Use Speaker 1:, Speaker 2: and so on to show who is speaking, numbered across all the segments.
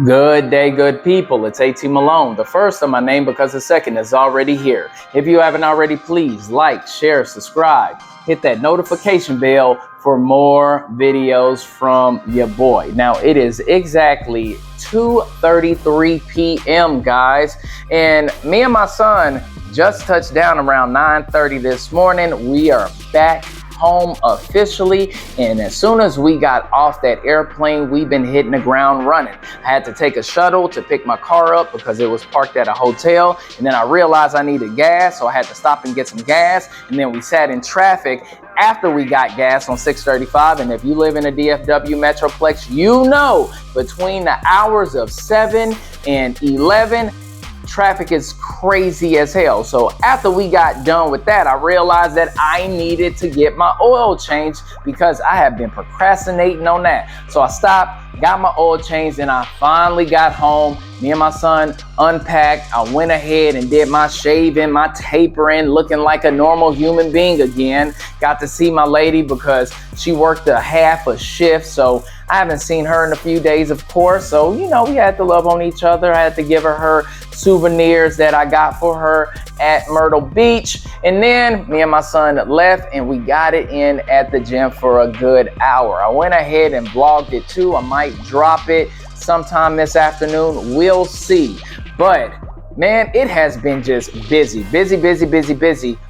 Speaker 1: Good day, good people. It's AT Malone, the first of my name because the second is already here. If you haven't already, please like, share, subscribe, hit that notification bell for more videos from your boy. Now, it is exactly 2:33 p.m., guys, and me and my son just touched down around 9:30 this morning. We are back home officially, and as soon as we got off that airplane, we've been hitting the ground running. I had to take a shuttle to pick my car up because it was parked at a hotel, and then I realized I needed gas, so I had to stop and get some gas, and then we sat in traffic after we got gas on 635. And if you live in a DFW Metroplex, you know between the hours of 7 and 11, traffic is crazy as hell. So after we got done with that, I realized that I needed to get my oil changed because I have been procrastinating on that. So I stopped, got my oil changed, and I finally got home. Me and my son unpacked. I went ahead and did my shaving, my tapering, looking like a normal human being again. Got to see my lady because she worked a half a shift, so I haven't seen her in a few days, of course. So, you know, we had to love on each other. I had to give her souvenirs that I got for her at Myrtle Beach. And then me and my son left and we got it in at the gym for a good hour. I went ahead and vlogged it too. I might drop it sometime this afternoon. We'll see. But man, it has been just busy.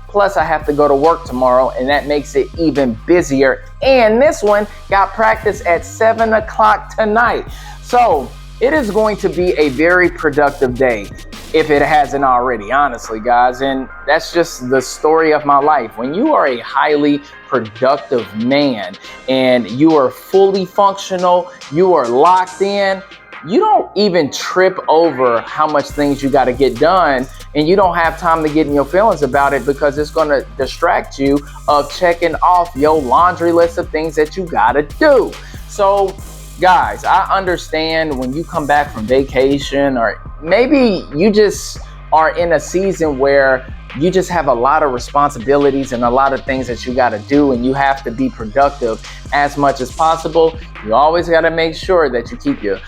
Speaker 1: Plus, I have to go to work tomorrow, and that makes it even busier. And this one got practice at 7 o'clock tonight. So it is going to be a very productive day, if it hasn't already, honestly, guys. And that's just the story of my life. When you are a highly productive man and you are fully functional, you are locked in, you don't even trip over how much things you got to get done, and you don't have time to get in your feelings about it because it's going to distract you of checking off your laundry list of things that you got to do. So guys, I understand when you come back from vacation, or maybe you just are in a season where you just have a lot of responsibilities and a lot of things that you got to do, and you have to be productive as much as possible. You always got to make sure that you keep your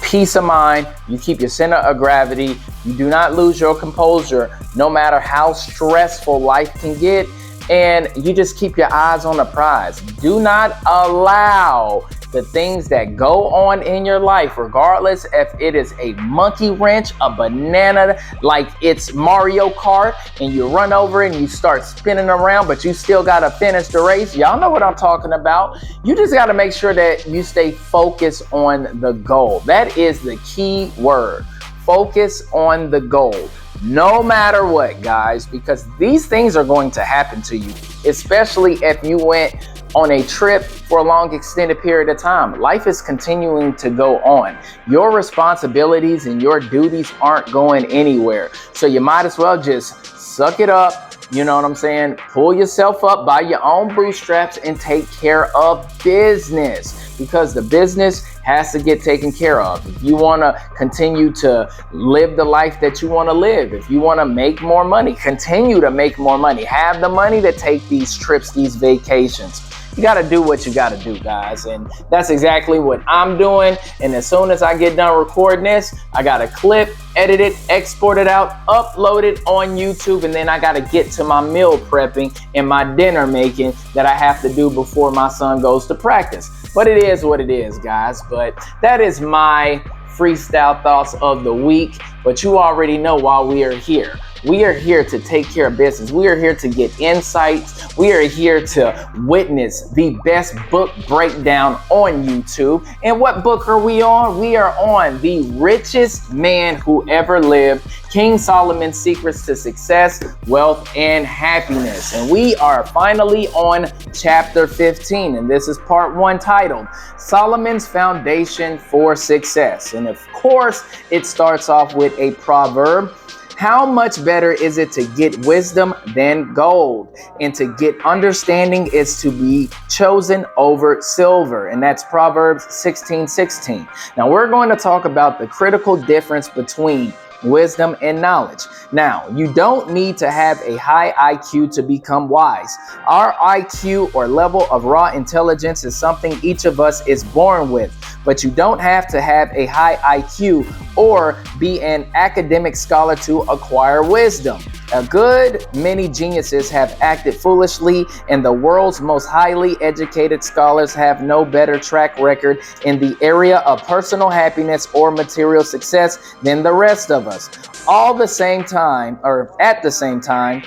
Speaker 1: peace of mind, you keep your center of gravity, you do not lose your composure no matter how stressful life can get, and you just keep your eyes on the prize. Do not allow the things that go on in your life, regardless if it is a monkey wrench, a banana, like it's Mario Kart, and you run over and you start spinning around, but you still gotta finish the race. Y'all know what I'm talking about. You just gotta make sure that you stay focused on the goal. That is the key word. Focus on the goal. No matter what, guys, because these things are going to happen to you, especially if you went on a trip for a long extended period of time. Life is continuing to go on. Your responsibilities and your duties aren't going anywhere. So you might as well just suck it up. You know what I'm saying? Pull yourself up by your own bootstraps and take care of business, because the business has to get taken care of. If you want to continue to live the life that you want to live, if you want to make more money, continue to make more money. Have the money to take these trips, these vacations. You got to do what you got to do, guys. And that's exactly what I'm doing. And as soon as I get done recording this, I got to clip, edit it, export it out, upload it on YouTube. And then I got to get to my meal prepping and my dinner making that I have to do before my son goes to practice. But it is what it is, guys. But that is my freestyle thoughts of the week. But you already know why we are here. We are here to take care of business. We are here to get insights. We are here to witness the best book breakdown on YouTube. And what book are we on? We are on The Richest Man Who Ever Lived, King Solomon's Secrets to Success, Wealth, and Happiness. And we are finally on chapter 15. And this is part 1, titled Solomon's Foundation for Success. And of course, it starts off with a proverb. How much better is it to get wisdom than gold, and to get understanding is to be chosen over silver? And that's Proverbs 16:16. Now we're going to talk about the critical difference between wisdom, and knowledge. Now, you don't need to have a high IQ to become wise. Our IQ, or level of raw intelligence, is something each of us is born with, but you don't have to have a high IQ or be an academic scholar to acquire wisdom. A good many geniuses have acted foolishly, and the world's most highly educated scholars have no better track record in the area of personal happiness or material success than the rest of us. At the same time,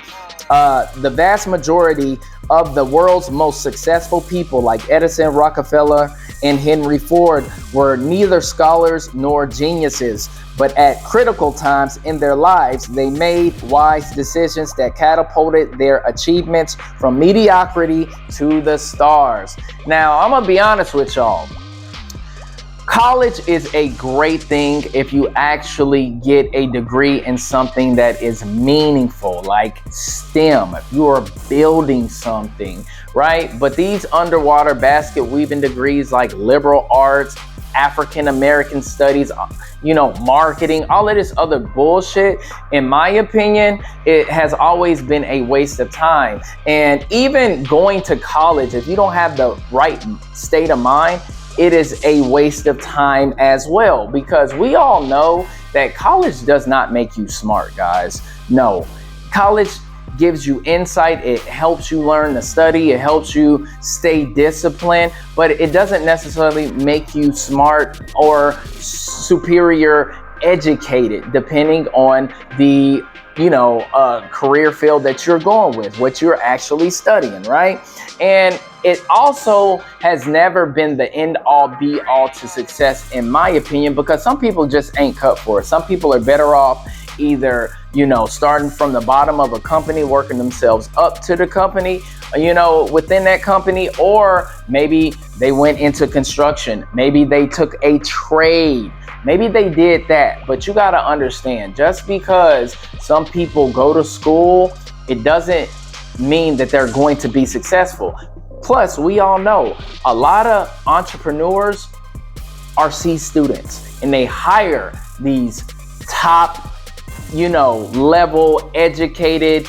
Speaker 1: the vast majority of the world's most successful people, like Edison, Rockefeller, and Henry Ford, were neither scholars nor geniuses, but at critical times in their lives, they made wise decisions that catapulted their achievements from mediocrity to the stars. Now, I'm gonna be honest with y'all. College is a great thing if you actually get a degree in something that is meaningful, like STEM, if you are building something, right? But these underwater basket weaving degrees like liberal arts, African American studies, marketing, all of this other bullshit, in my opinion, it has always been a waste of time. And even going to college, if you don't have the right state of mind, it is a waste of time as well, because we all know that college does not make you smart, guys. No, college gives you insight. It helps you learn to study. It helps you stay disciplined, but it doesn't necessarily make you smart or superior educated, depending on the career field that you're going with, what you're actually studying, right? And it also has never been the end all be all to success, in my opinion, because some people just ain't cut for it. Some people are better off either, starting from the bottom of a company, working themselves up to the company, within that company, or maybe they went into construction. Maybe they took a trade. Maybe they did that. But you got to understand, just because some people go to school, it doesn't mean that they're going to be successful. Plus, we all know a lot of entrepreneurs are C students, and they hire these top, level educated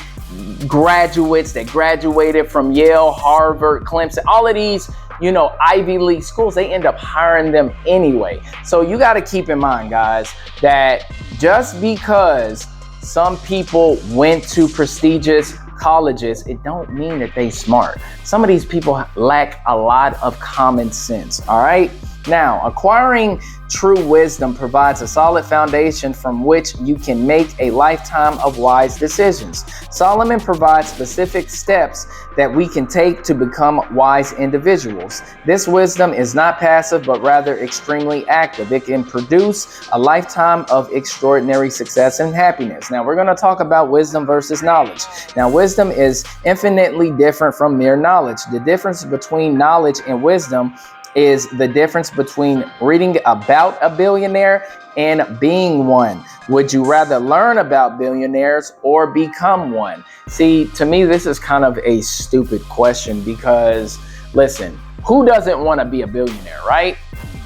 Speaker 1: graduates that graduated from Yale, Harvard, Clemson, all of these, Ivy League schools. They end up hiring them anyway. So you got to keep in mind, guys, that just because some people went to prestigious colleges, it don't mean that they smart. Some of these people lack a lot of common sense. All right. Now, acquiring true wisdom provides a solid foundation from which you can make a lifetime of wise decisions. Solomon provides specific steps that we can take to become wise individuals. This wisdom is not passive, but rather extremely active. It can produce a lifetime of extraordinary success and happiness. Now, we're going to talk about wisdom versus knowledge. Now, wisdom is infinitely different from mere knowledge. The difference between knowledge and wisdom is the difference between reading about a billionaire and being one. Would you rather learn about billionaires or become one? See, to me, this is kind of a stupid question because, listen, who doesn't want to be a billionaire, right?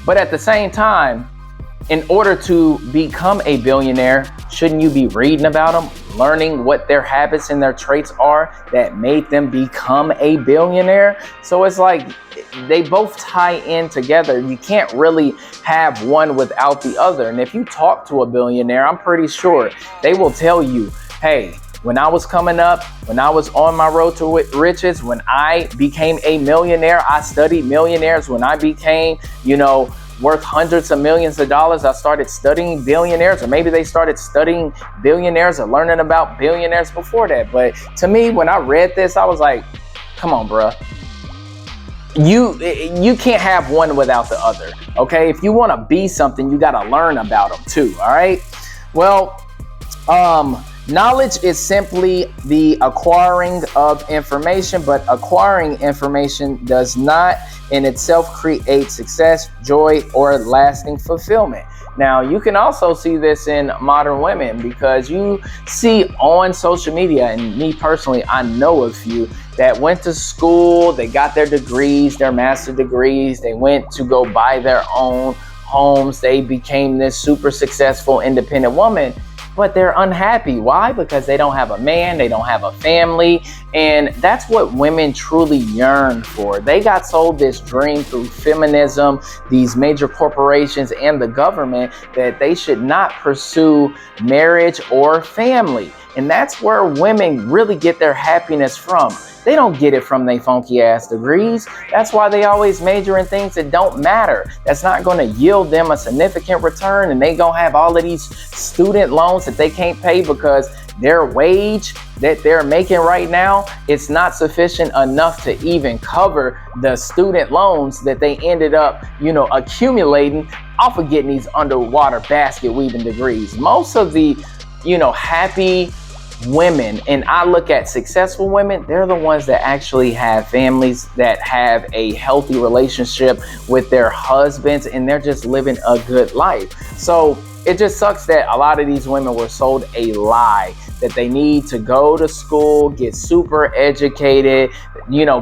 Speaker 1: But at the same time, in order to become a billionaire, shouldn't you be reading about them, learning what their habits and their traits are that made them become a billionaire? So it's like they both tie in together. You can't really have one without the other. And if you talk to a billionaire, I'm pretty sure they will tell you, hey, when I was coming up, when I was on my road to riches, when I became a millionaire, I studied millionaires. When I became, worth hundreds of millions of dollars, I started studying billionaires, or maybe they started studying billionaires or learning about billionaires before that. But to me, when I read this, I was like, come on, bruh. You can't have one without the other, okay? If you want to be something, you got to learn about them too, all right? Well, knowledge is simply the acquiring of information, but acquiring information does not in itself create success, joy, or lasting fulfillment. Now, you can also see this in modern women because you see on social media, and me personally, I know a few that went to school, they got their degrees, their master degrees, they went to go buy their own homes, they became this super successful independent woman. but they're unhappy. Why? Because they don't have a man, they don't have a family, and that's what women truly yearn for. They got sold this dream through feminism, these major corporations, and the government that they should not pursue marriage or family. And that's where women really get their happiness from. They don't get it from their funky ass degrees. That's why they always major in things that don't matter. That's not going to yield them a significant return, and they going to have all of these student loans that they can't pay because their wage that they're making right now, it's not sufficient enough to even cover the student loans that they ended up, accumulating off of getting these underwater basket weaving degrees. Most of the, happy women, and I look at successful women, they're the ones that actually have families, that have a healthy relationship with their husbands, and they're just living a good life. So it just sucks that a lot of these women were sold a lie that they need to go to school, get super educated,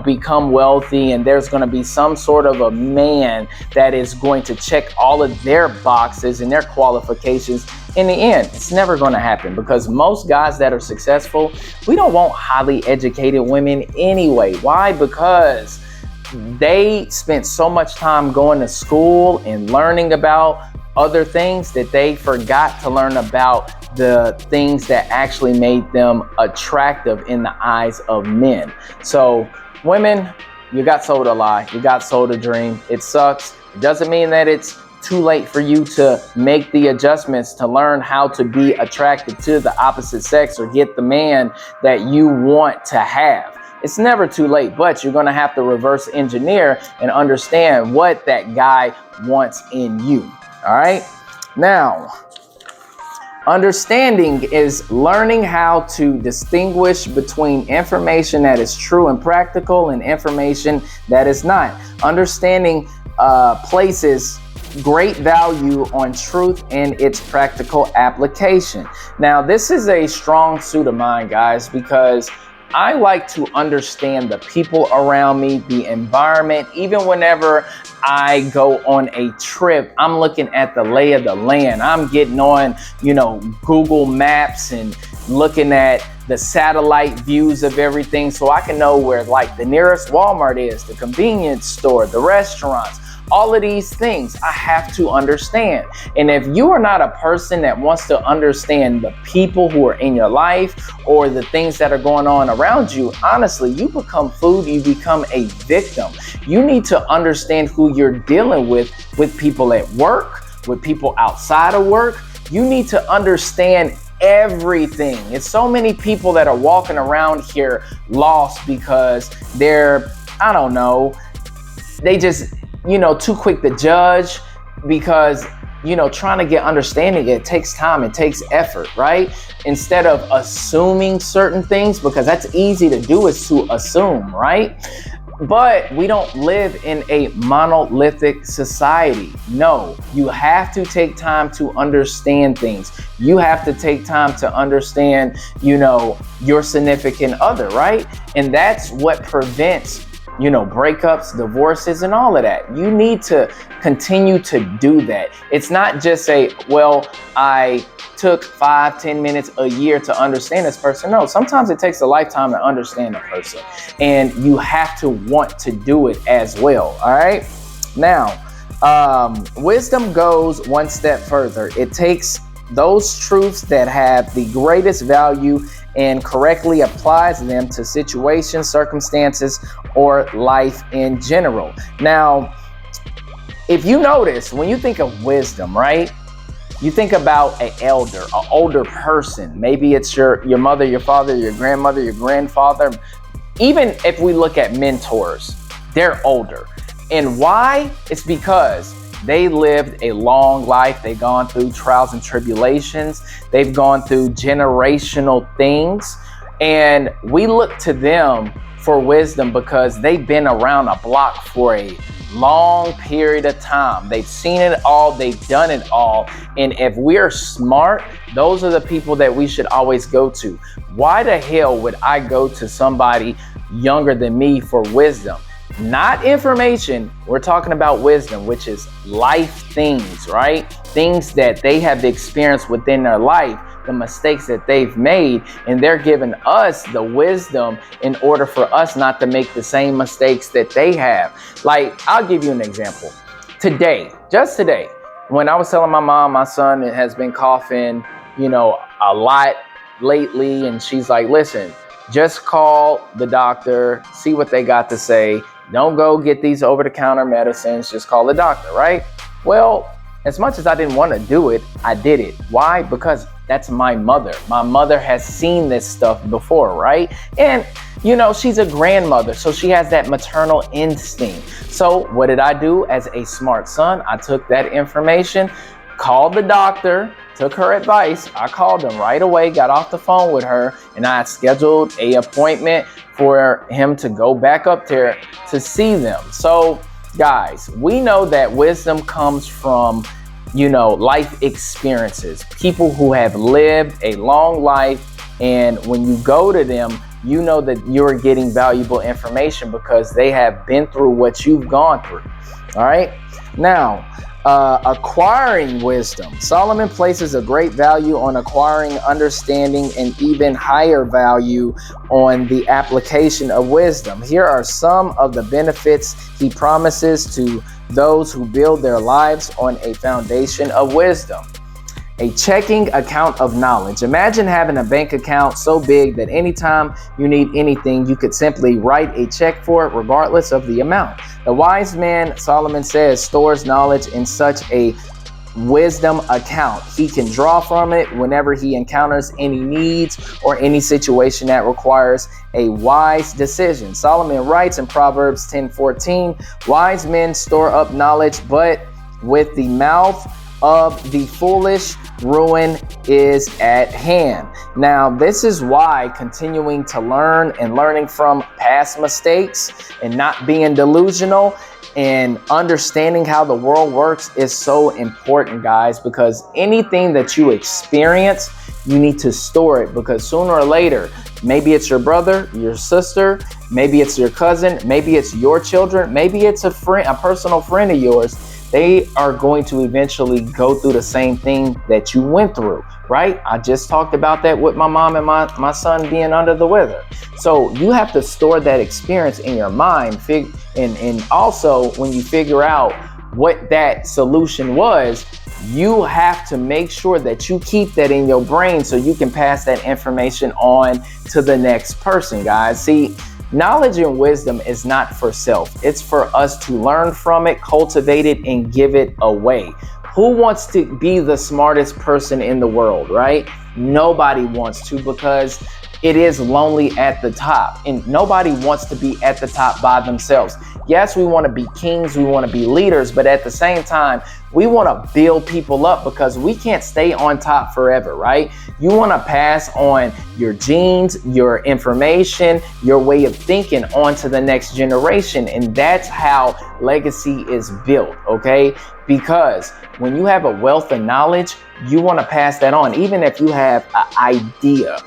Speaker 1: become wealthy, and there's going to be some sort of a man that is going to check all of their boxes and their qualifications. In the end, it's never going to happen, because most guys that are successful, we don't want highly educated women anyway. Why? Because they spent so much time going to school and learning about other things that they forgot to learn about the things that actually made them attractive in the eyes of men. So women, you got sold a lie. You got sold a dream. It sucks. It doesn't mean that it's too late for you to make the adjustments to learn how to be attracted to the opposite sex or get the man that you want to have. It's never too late, but you're going to have to reverse engineer and understand what that guy wants in you. All right. Now, understanding is learning how to distinguish between information that is true and practical and information that is not. Understanding places great value on truth and its practical application. Now, this is a strong suit of mine, guys, because I like to understand the people around me, the environment. Even whenever I go on a trip, I'm looking at the lay of the land. I'm getting on, Google Maps and looking at the satellite views of everything so I can know where like the nearest Walmart is, the convenience store, the restaurants. All of these things I have to understand. And if you are not a person that wants to understand the people who are in your life or the things that are going on around you, honestly, you become food, you become a victim. You need to understand who you're dealing with people at work, with people outside of work. You need to understand everything. It's so many people that are walking around here lost because they're, they just, too quick to judge, because, trying to get understanding, it takes time, it takes effort, right? Instead of assuming certain things, because that's easy to do, is to assume, right? But we don't live in a monolithic society. No, you have to take time to understand things. You have to take time to understand, your significant other, right? And that's what prevents breakups, divorces, and all of that. You need to continue to do that. It's not just I took 5-10 minutes a year to understand this person. No, sometimes it takes a lifetime to understand a person, and you have to want to do it as well. All right. Now, wisdom goes one step further. It takes those truths that have the greatest value and correctly applies them to situations, circumstances, or life in general. Now, if you notice, when you think of wisdom, right, you think about an older person. Maybe it's your mother, your father, your grandmother, your grandfather. Even if we look at mentors, they're older. And why? It's because they lived a long life. They've gone through trials and tribulations. They've gone through generational things. And we look to them for wisdom because they've been around a block for a long period of time. They've seen it all. They've done it all. And if we're smart, those are the people that we should always go to. Why the hell would I go to somebody younger than me for wisdom? Not information. We're talking about wisdom, which is life things, right? Things that they have experienced within their life the mistakes that they've made, and they're giving us the wisdom in order for us not to make the same mistakes that they have. Like, I'll give you an example. Just today, when I was telling my mom my son has been coughing, a lot lately, and she's like, listen, just call the doctor, see what they got to say. Don't go get these over-the-counter medicines, just call the doctor, right? Well, as much as I didn't want to do it, I did it. Why? Because that's my mother. My mother has seen this stuff before, right? And, she's a grandmother, so she has that maternal instinct. So what did I do as a smart son? I took that information, called the doctor, took her advice. I called him right away, got off the phone with her, and I scheduled an appointment for him to go back up there to see them. So, guys, we know that wisdom comes from, life experiences, people who have lived a long life. And when you go to them, you know that you're getting valuable information because they have been through what you've gone through. All right. Now, acquiring wisdom. Solomon places a great value on acquiring understanding and even higher value on the application of wisdom. Here are some of the benefits he promises to those who build their lives on a foundation of wisdom. A checking account of knowledge. Imagine having a bank account so big that anytime you need anything, you could simply write a check for it regardless of the amount. The wise man, Solomon says, stores knowledge in such a wisdom account. He can draw from it whenever he encounters any needs or any situation that requires a wise decision. Solomon writes in Proverbs 10:14, wise men store up knowledge, but with the mouth of the foolish, ruin is at hand. Now, this is why continuing to learn and learning from past mistakes and not being delusional and understanding how the world works is so important, guys, because anything that you experience, you need to store it, because sooner or later, maybe it's your brother, your sister, maybe it's your cousin, maybe it's your children, maybe it's a friend, a personal friend of yours. They are going to eventually go through the same thing that you went through, right? I just talked about that with my mom and my son being under the weather. So you have to store that experience in your mind. And also when you figure out what that solution was, you have to make sure that you keep that in your brain so you can pass that information on to the next person, guys. See, knowledge and wisdom is not for self. It's for us to learn from it, cultivate it, and give it away. Who wants to be the smartest person in the world, right? Nobody wants to, because it is lonely at the top, and nobody wants to be at the top by themselves. Yes, we want to be kings, we want to be leaders, but at the same time, we want to build people up, because we can't stay on top forever, right? You want to pass on your genes, your information, your way of thinking on to the next generation. And that's how legacy is built, okay? Because when you have a wealth of knowledge, you want to pass that on. Even if you have an idea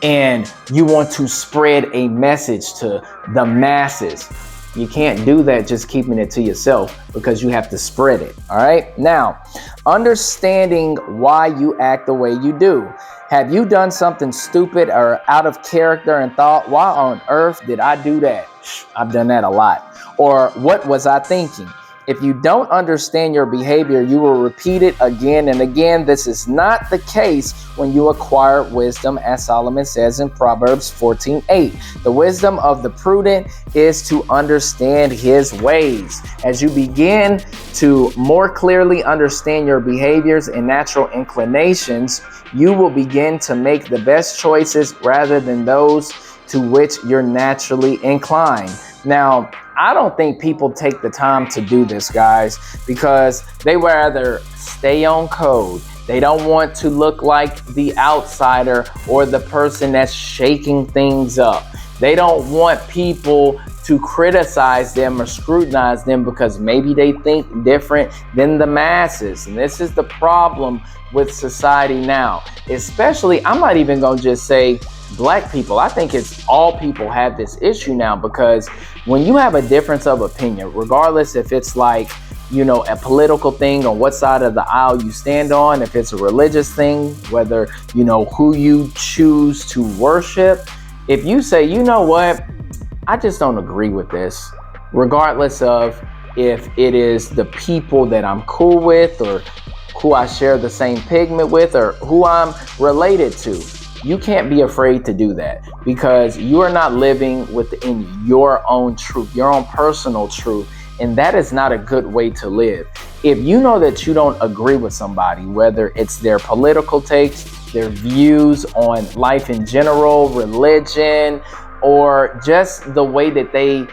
Speaker 1: and you want to spread a message to the masses, you can't do that just keeping it to yourself, because you have to spread it. All right. Now, understanding why you act the way you do. Have you done something stupid or out of character and thought, why on earth did I do that? I've done that a lot. Or what was I thinking? If you don't understand your behavior, you will repeat it again and again. This is not the case when you acquire wisdom, as Solomon says in Proverbs 14:8. The wisdom of the prudent is to understand his ways. As you begin to more clearly understand your behaviors and natural inclinations, you will begin to make the best choices rather than those to which you're naturally inclined. Now, I don't think people take the time to do this, guys, because they rather stay on code. They don't want to look like the outsider or the person that's shaking things up. They don't want people to criticize them or scrutinize them because maybe they think different than the masses. And this is the problem with society now, especially, I'm not even going to just say Black people. I think it's all people have this issue now, because when you have a difference of opinion, regardless if it's like a political thing, on what side of the aisle you stand on, if it's a religious thing, whether, who you choose to worship. If you say, you know what, I just don't agree with this, regardless of if it is the people that I'm cool with or who I share the same pigment with or who I'm related to, you can't be afraid to do that, because you are not living within your own truth, your own personal truth. And that is not a good way to live. If you know that you don't agree with somebody, whether it's their political takes, their views on life in general, religion, or just the way that they,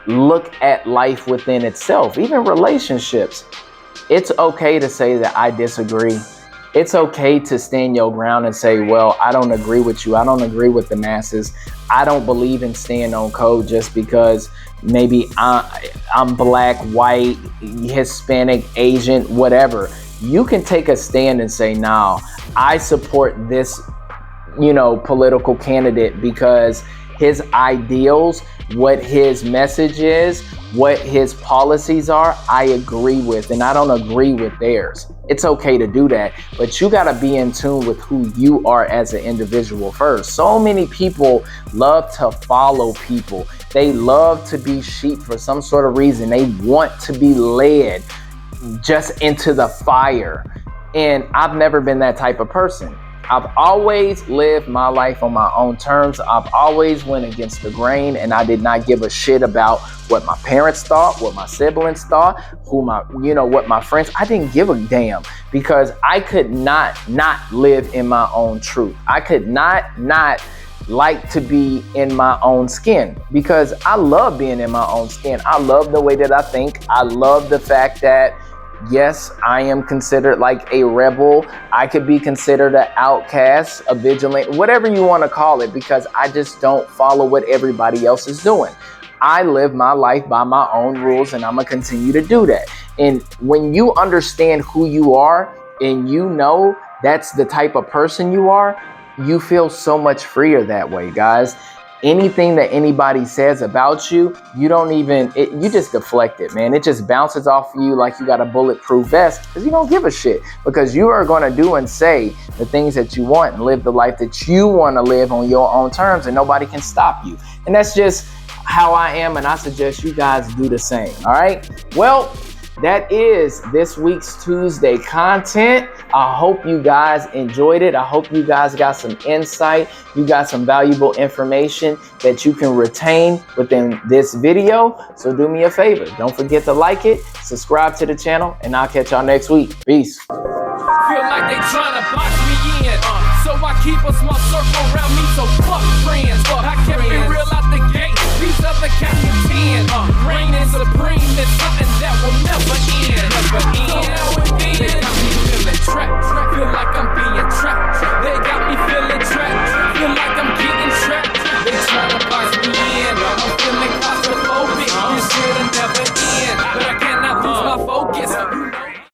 Speaker 1: look at life within itself, even relationships, it's okay to say that I disagree. It's okay to stand your ground and say, well, I don't agree with you. I don't agree with the masses. I don't believe in staying on code just because maybe I'm black, white, Hispanic, Asian, whatever. You can take a stand and say, no, I support this, political candidate because his ideals, what his message is, what his policies are, I agree with, and I don't agree with theirs. It's okay to do that, but you got to be in tune with who you are as an individual first. So many people love to follow people. They love to be sheep for some sort of reason. They want to be led just into the fire. And I've never been that type of person. I've always lived my life on my own terms. I've always went against the grain, and I did not give a shit about what my parents thought, what my siblings thought, what my friends. I didn't give a damn, because I could not live in my own truth. I could not like to be in my own skin, because I love being in my own skin. I love the way that I think. I love the fact that, yes, I am considered like a rebel. I could be considered an outcast, a vigilant, whatever you want to call it, because I just don't follow what everybody else is doing. I live my life by my own rules, and I'm going to continue to do that. And when you understand who you are, and that's the type of person you are, you feel so much freer that way, guys. Anything that anybody says about you, you just deflect it, man. It just bounces off of you like you got a bulletproof vest, because you don't give a shit, because you are going to do and say the things that you want and live the life that you want to live on your own terms, and nobody can stop you. And that's just how I am, and I suggest you guys do the same. All right. Well, that is this week's Tuesday content. I hope you guys enjoyed it. I hope you guys got some insight. You got some valuable information that you can retain within this video. So do me a favor. Don't forget to like it, subscribe to the channel, and I'll catch y'all next week. Peace.
Speaker 2: Feel like they trying to box me in, so I keep a small circle around me, so fuck friends. I kept it real out the gate, these other cats can 10. Reigning supreme is something that will never end. So now and then,